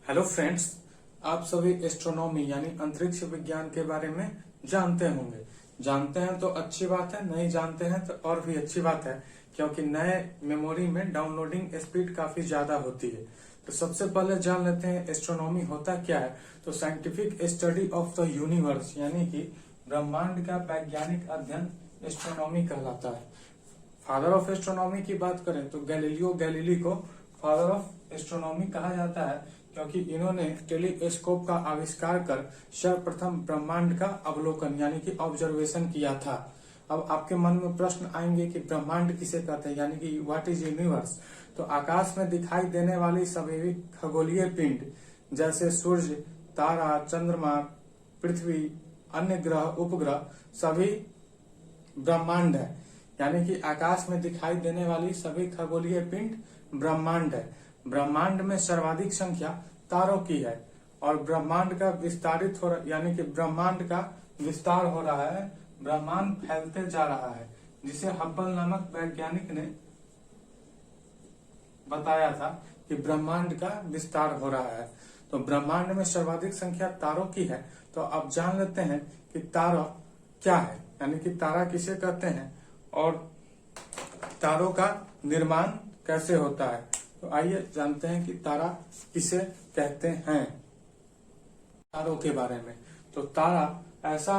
Hello friends, आप सभी astronomy यानी अंतरिक्ष विज्ञान के बारे में जानते होंगे। जानते हैं तो अच्छी बात है, नहीं जानते हैं तो और भी अच्छी बात है, क्योंकि नए मेमोरी में डाउनलोडिंग स्पीड काफी ज्यादा होती है। तो सबसे पहले जान लेते हैं एस्ट्रोनॉमी होता क्या है। तो scientific study of the universe यानी कि ब्रह्मांड का वैज्ञानिक अध्ययन एस्ट्रोनॉमी कहलाता है। फादर ऑफ एस्ट्रोनॉमी की बात करें तो गैलीलियो गैलीली को फादर ऑफ एस्ट्रोनॉमी कहा जाता है, क्योंकि इन्होंने टेलीस्कोप का आविष्कार कर सर्वप्रथम ब्रह्मांड का अवलोकन यानी कि ऑब्जर्वेशन किया था। अब आपके मन में प्रश्न आएंगे कि ब्रह्मांड किसे कहते हैं, यानी कि व्हाट इज यूनिवर्स। तो आकाश में दिखाई देने वाली सभी खगोलीय पिंड जैसे सूर्य, तारा, चंद्रमा, पृथ्वी, अन्य ग्रह, उपग्रह सभी ब्रह्मांड है। यानी कि आकाश में दिखाई देने वाली सभी खगोलीय पिंड ब्रह्मांड है। ब्रह्मांड में सर्वाधिक संख्या तारों की है और ब्रह्मांड का विस्तारित हो रहा यानी कि ब्रह्मांड का विस्तार हो रहा है, ब्रह्मांड फैलते जा रहा है, जिसे हब्बल नामक वैज्ञानिक ने बताया था कि ब्रह्मांड का विस्तार हो रहा है। तो ब्रह्मांड में सर्वाधिक संख्या तारों की है। तो अब जान लेते हैं कि तारा क्या है, यानी कि तारा किसे कहते हैं और तारों का निर्माण कैसे होता है। तो आइए जानते हैं कि तारा किसे कहते हैं। तारों के बारे में, तो तारा ऐसा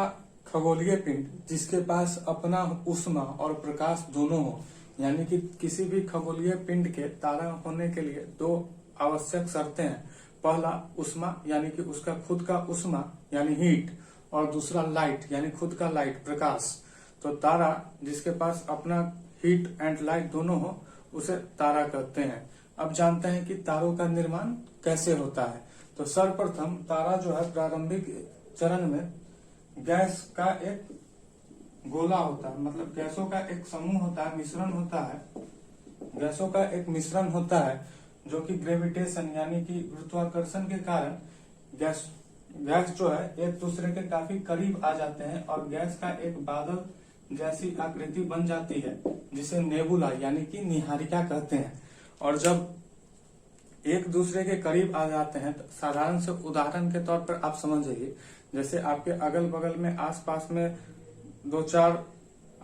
खगोलीय पिंड जिसके पास अपना ऊष्मा और प्रकाश दोनों हो। यानी कि किसी भी खगोलीय पिंड के तारा होने के लिए दो आवश्यक शर्तें हैं। पहला ऊष्मा यानी कि उसका खुद का ऊष्मा यानी हीट, और दूसरा लाइट यानी खुद का लाइट प्रकाश। तो तारा जिसके पास अपना हीट एंड लाइट दोनों हो उसे तारा कहते हैं। अब जानते हैं कि तारों का निर्माण कैसे होता है। तो सर्वप्रथम तारा जो है प्रारंभिक चरण में गैस का एक गोला होता है, मतलब गैसों का एक समूह होता है, मिश्रण होता है। गैसों का एक मिश्रण होता है जो कि ग्रेविटेशन यानी कि गुरुत्वाकर्षण के कारण गैस जो है एक दूसरे के काफी करीब आ जाते हैं और गैस का एक बादल जैसी आकृति बन जाती है, जिसे नेबुला यानी कि निहारिका कहते हैं। और जब एक दूसरे के करीब आ जाते हैं तो साधारण से उदाहरण के तौर पर आप समझ जाइए, जैसे आपके अगल बगल में आसपास में दो चार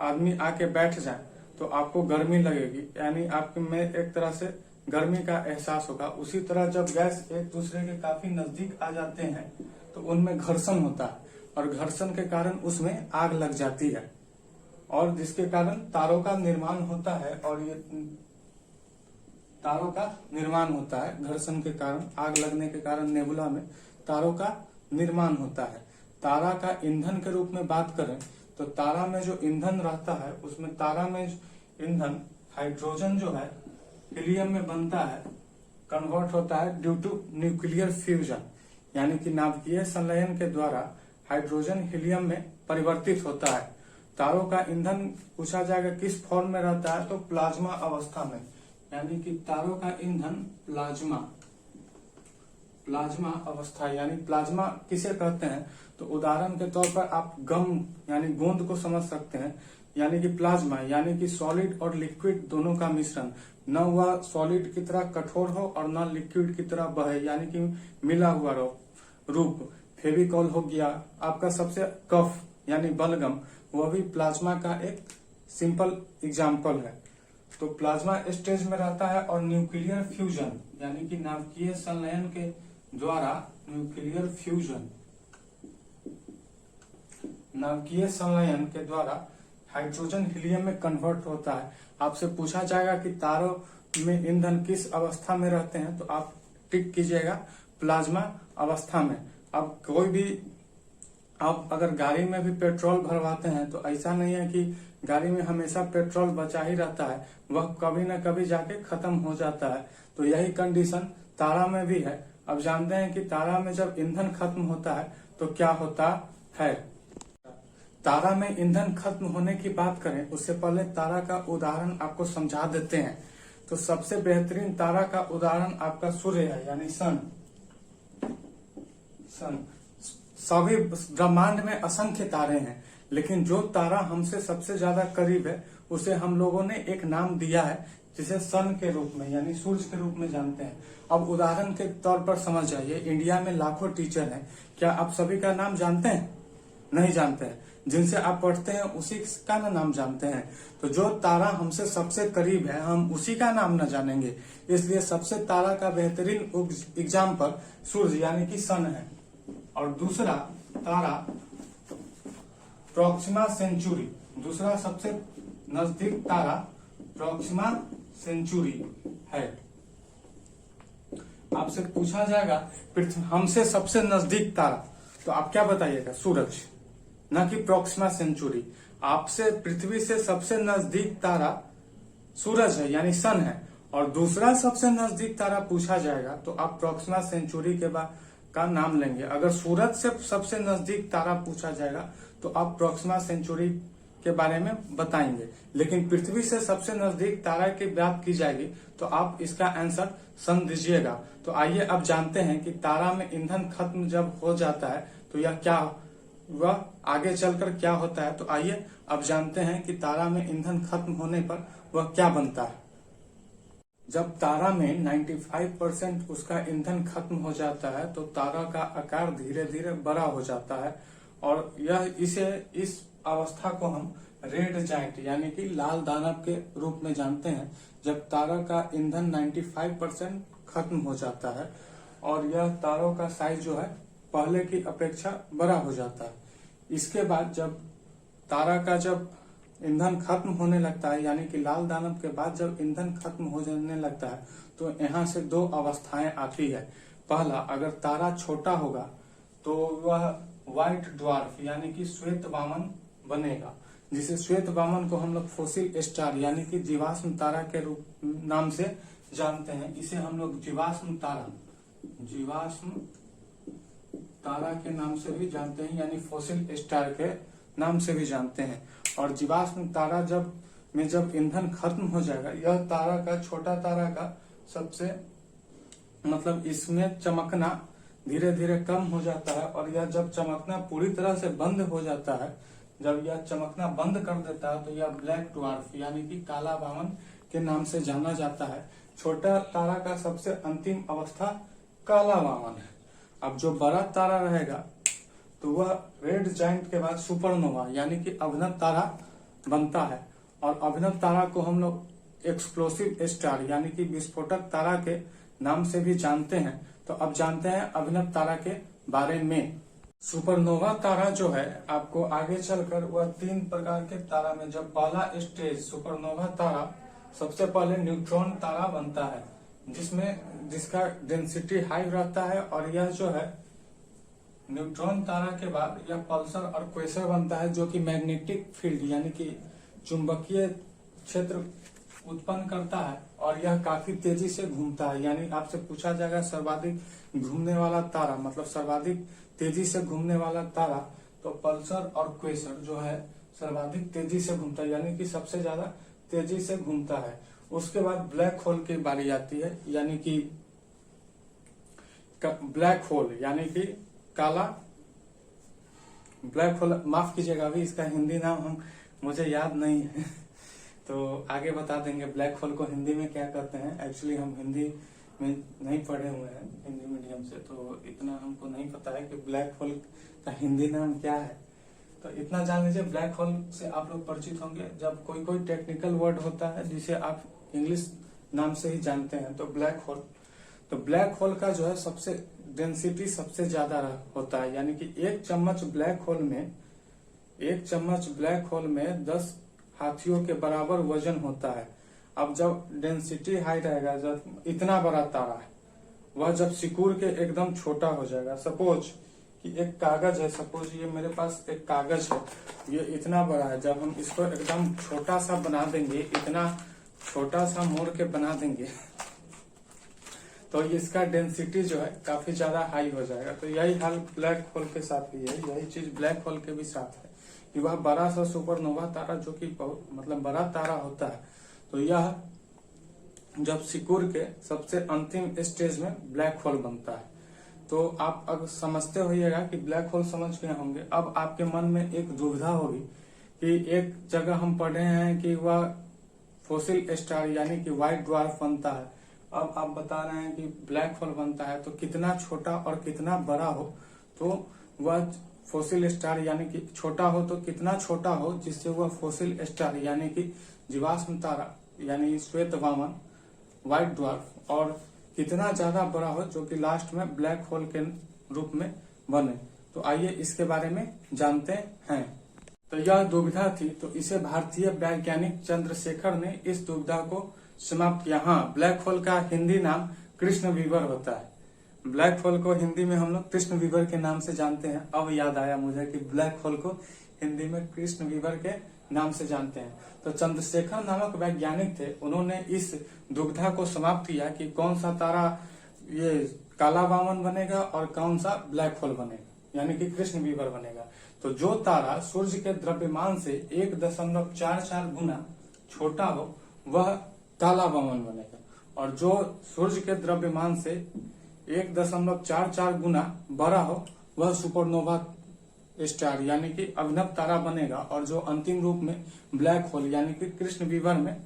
आदमी आके बैठ जाएं तो आपको गर्मी लगेगी, यानी आपके में एक तरह से गर्मी का एहसास होगा। उसी तरह जब गैस एक दूसरे के काफी नजदीक आ जाते हैं तो उनमें घर्षण होता है और घर्षण के कारण उसमें आग लग जाती है, और जिसके कारण तारों का निर्माण होता है। और ये तारों का निर्माण होता है घर्षण के कारण, आग लगने के कारण नेबुला में तारों का निर्माण होता है। तारा का ईंधन के रूप में बात करें तो तारा में जो ईंधन रहता है उसमें तारा में ईंधन हाइड्रोजन जो है हीलियम में बनता है, कन्वर्ट होता है ड्यू टू न्यूक्लियर फ्यूजन, यानी कि नाभिकीय संलयन के द्वारा हाइड्रोजन हीलियम में परिवर्तित होता है। तारों का ईंधन पूछा जाएगा किस फॉर्म में रहता है, तो प्लाज्मा अवस्था में, यानी कि तारों का ईंधन प्लाज्मा अवस्था, यानी प्लाज्मा किसे कहते हैं। तो उदाहरण के तौर पर आप गम यानी गोंद को समझ सकते हैं, यानी कि प्लाज्मा यानी कि सॉलिड और लिक्विड दोनों का मिश्रण, न वह सॉलिड की तरह कठोर हो और न लिक्विड की तरह बहे, यानी कि मिला हुआ रूप। फेविकॉल हो गया आपका, सबसे कफ यानी बलगम, वह भी प्लाज्मा का एक सिंपल एग्जाम्पल है। तो प्लाज्मा स्टेज में रहता है और न्यूक्लियर फ्यूजन यानी कि नाभिकीय संलयन के द्वारा नाभिकीय संलयन के द्वारा हाइड्रोजन हीलियम में कन्वर्ट होता है। आपसे पूछा जाएगा कि तारों में ईंधन किस अवस्था में रहते हैं, तो आप टिक कीजिएगा प्लाज्मा अवस्था में। अब कोई भी आप अगर गाड़ी में भी पेट्रोल भरवाते हैं तो ऐसा नहीं है कि गाड़ी में हमेशा पेट्रोल बचा ही रहता है, वह कभी न कभी जाके खत्म हो जाता है। तो यही कंडीशन तारा में भी है। अब जानते हैं कि तारा में जब ईंधन खत्म होता है तो क्या होता है। तारा में ईंधन खत्म होने की बात करें उससे पहले तारा का उदाहरण आपको समझा देते हैं। तो सबसे बेहतरीन तारा का उदाहरण आपका सूर्य है, यानी सन। सभी ब्रह्मांड में असंख्य तारे हैं, लेकिन जो तारा हमसे सबसे ज्यादा करीब है उसे हम लोगों ने एक नाम दिया है, जिसे सन के रूप में यानी सूरज के रूप में जानते हैं। अब उदाहरण के तौर पर समझ जाइए, इंडिया में लाखों टीचर हैं, क्या आप सभी का नाम जानते हैं? नहीं जानते हैं। जिनसे आप पढ़ते हैं उसी का ना नाम जानते हैं। तो जो तारा हमसे सबसे करीब है हम उसी का नाम ना जानेंगे। इसलिए सबसे तारा का बेहतरीन एग्जाम्पल सूरज यानी कि सन है। और दूसरा तारा प्रोक्सिमा सेंचुरी, दूसरा सबसे नजदीक तारा प्रोक्सिमा सेंचुरी है। आपसे पूछा जाएगा हमसे सबसे नजदीक तारा, तो आप क्या बताइएगा? सूरज, ना कि प्रोक्सिमा सेंचुरी। आपसे पृथ्वी से सबसे नजदीक तारा सूरज है यानी सन है। और दूसरा सबसे नजदीक तारा पूछा जाएगा तो आप प्रोक्सिमा सेंचुरी के बाद का नाम लेंगे। अगर सूरज से सबसे नजदीक तारा पूछा जाएगा तो आप प्रोक्सिमा सेंचुरी के बारे में बताएंगे। लेकिन पृथ्वी से सबसे नजदीक तारा की बात की जाएगी तो आप इसका आंसर सन दीजिएगा। तो आइए अब जानते हैं कि तारा में ईंधन खत्म जब हो जाता है तो यह क्या, वह आगे चलकर क्या होता है। तो आइए अब जानते हैं कि तारा में ईंधन खत्म होने पर वह क्या बनता है। जब तारा में 95% उसका ईंधन खत्म हो जाता है तो तारा का आकार धीरे धीरे बड़ा हो जाता है। और इस अवस्था को हम रेड जाइंट यानी कि लाल दानव के रूप में जानते हैं। जब तारा का ईंधन 95% खत्म हो जाता है और यह तारों का साइज जो है पहले की अपेक्षा बड़ा हो जाता है। इसके बाद जब तारा का जब ईंधन खत्म होने लगता है यानी कि लाल दानव के बाद जब ईंधन खत्म हो जाने लगता है तो यहाँ से दो अवस्थाएं आती है। पहला, अगर तारा छोटा होगा तो वह व्हाइट ड्वार्फ यानी कि श्वेत वामन बनेगा, जिसे श्वेत वामन को हम लोग फोसिल स्टार यानी कि जीवाश्म तारा के रूप नाम से जानते हैं। इसे हम लोग जीवाश्म तारा के नाम से भी जानते हैं यानी फोसिल स्टार के नाम से भी जानते हैं। और जीवाश्म तारा जब ईंधन खत्म हो जाएगा, यह तारा का छोटा तारा का सबसे मतलब इसमें चमकना धीरे धीरे कम हो जाता है। और यह जब चमकना पूरी तरह से बंद हो जाता है, जब यह चमकना बंद कर देता है तो यह ब्लैक ड्वार्फ यानी कि काला वामन के नाम से जाना जाता है। छोटा तारा का सबसे अंतिम अवस्था काला वामन है। अब जो बड़ा तारा रहेगा तो वह रेड जाइंट के बाद सुपरनोवा यानी कि अभिनव तारा बनता है। और अभिनव तारा को हम लोग एक्सप्लोसिव स्टार यानी कि विस्फोटक तारा के नाम से भी जानते हैं। तो अब जानते हैं अभिनव तारा के बारे में। सुपरनोवा तारा जो है आपको आगे चलकर वह 3 प्रकार के तारा में, जब पहला स्टेज सुपरनोवा तारा सबसे पहले न्यूट्रॉन तारा बनता है जिसका डेंसिटी हाई रहता है। और यह जो है न्यूट्रॉन तारा के बाद यह पल्सर और क्वेसर बनता है जो कि मैग्नेटिक फील्ड यानी कि चुंबकीय क्षेत्र उत्पन्न करता है। और यह काफी तेजी से घूमता है। यानी आपसे पूछा जाएगा सर्वाधिक घूमने वाला तारा, मतलब सर्वाधिक तेजी से घूमने वाला तारा, तो पल्सर और क्वेसर जो है सर्वाधिक तेजी से घूमता है यानी कि सबसे ज्यादा तेजी से घूमता है। उसके बाद ब्लैक होल की बारी आती है यानी कि ब्लैक होल यानी कि काला ब्लैक होल, माफ कीजिएगा अभी इसका हिंदी नाम मुझे याद नहीं है तो आगे बता देंगे ब्लैक होल को हिंदी में क्या कहते हैं। एक्चुअली हम हिंदी में नहीं पढ़े हुए हैं हिंदी मीडियम से, तो इतना हमको नहीं पता है कि ब्लैक होल का हिंदी नाम क्या है। तो इतना जान लीजिए, ब्लैक होल से आप लोग परिचित होंगे। जब कोई टेक्निकल वर्ड होता है जिसे आप इंग्लिश नाम से ही जानते हैं तो ब्लैक होल, तो ब्लैक होल का जो है सबसे डेंसिटी सबसे ज्यादा होता है। यानी कि एक चम्मच ब्लैक होल में 10 हाथियों के बराबर वजन होता है। अब जब डेंसिटी हाई रहेगा, जब इतना बड़ा तारा है वह जब सिकुड़ के एकदम छोटा हो जाएगा, सपोज कि एक कागज है, सपोज ये मेरे पास एक कागज है, ये इतना बड़ा है, जब हम इसको एकदम छोटा सा बना देंगे, इतना छोटा सा मोड़ के बना देंगे तो इसका डेंसिटी जो है काफी ज्यादा हाई हो जाएगा। तो यही हाल ब्लैक होल के साथ भी है, यही चीज ब्लैक होल के भी साथ है कि वह बड़ा सा सुपरनोवा तारा जो कि मतलब बड़ा तारा होता है, तो यह जब सिकुड़ के सबसे अंतिम स्टेज में ब्लैक होल बनता है। तो आप अगर समझते होइएगा कि ब्लैक होल समझ गए होंगे। अब आपके मन में एक दुविधा होगी कि एक जगह हम पढ़े हैं कि वह फोसिल स्टार यानी कि व्हाइट ड्वार्फ बनता है। अब आप बता रहे हैं कि ब्लैक होल बनता है, तो कितना छोटा और कितना बड़ा हो तो वह फोसिल स्टार यानी कि छोटा हो तो कितना छोटा हो जिससे वह फोसिल स्टार यानी कि जीवाश्म तारा यानी श्वेत वामन व्हाइट ड्वार्फ, और कितना ज्यादा बड़ा हो जो कि लास्ट में ब्लैक होल के रूप में बने। तो आइए इसके बारे में जानते हैं। तो यह दुविधा थी, तो इसे भारतीय वैज्ञानिक चंद्रशेखर ने इस दुविधा को समाप्त किया। हाँ, ब्लैक होल का हिंदी नाम कृष्ण विवर होता है। ब्लैक होल को हिंदी में हम लोग कृष्ण विवर के नाम से जानते हैं। अब याद आया मुझे कि ब्लैक होल को हिंदी में कृष्ण विवर के नाम से जानते हैं। तो चंद्रशेखर नामक वैज्ञानिक थे, उन्होंने इस दुविधा को समाप्त किया कि कौन सा तारा ये काला वामन बनेगा और कौन सा ब्लैक होल बनेगा यानी कि कृष्ण विवर बनेगा। तो जो तारा सूर्य के द्रव्यमान से 1.44 गुना छोटा हो वह काला वामन बनेगा, और जो सूर्य के द्रव्यमान से 1.44 गुना बड़ा हो वह सुपरनोवा स्टार यानी कि अभिनव तारा बनेगा, और जो अंतिम रूप में ब्लैक होल यानी कि कृष्ण विवर में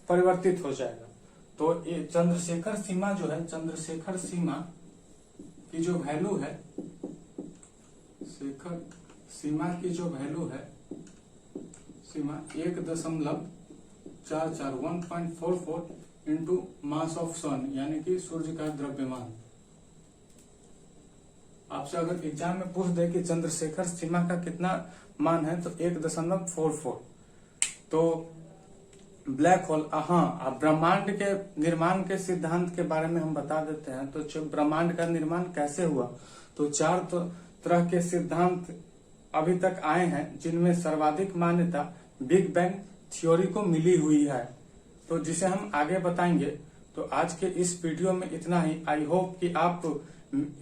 परिवर्तित हो जाएगा। तो ये चंद्रशेखर सीमा जो है, चंद्रशेखर सीमा की जो वैल्यू है, शेखर सीमा की जो वैल्यू है, सीमा 1.44 इंटू मास ऑफ सन यानी कि सूर्य का द्रव्यमान। आपसे अगर एग्जाम में पूछ दे कि चंद्रशेखर सीमा का कितना मान है तो 1.44। तो ब्लैक होल, हाँ, ब्रह्मांड के निर्माण के सिद्धांत के बारे में हम बता देते हैं। तो ब्रह्मांड का निर्माण कैसे हुआ, तो 4 तरह के सिद्धांत अभी तक आए हैं जिनमें सर्वाधिक मान्यता बिग बैंग थ्योरी को मिली हुई है, तो जिसे हम आगे बताएंगे। तो आज के इस वीडियो में इतना ही। आई होप कि आप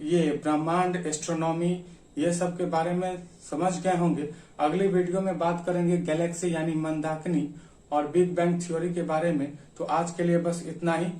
ये ब्रह्मांड, एस्ट्रोनॉमी ये सब के बारे में समझ गए होंगे। अगली वीडियो में बात करेंगे गैलेक्सी यानी मंदाकिनी और बिग बैंग थ्योरी के बारे में। तो आज के लिए बस इतना ही।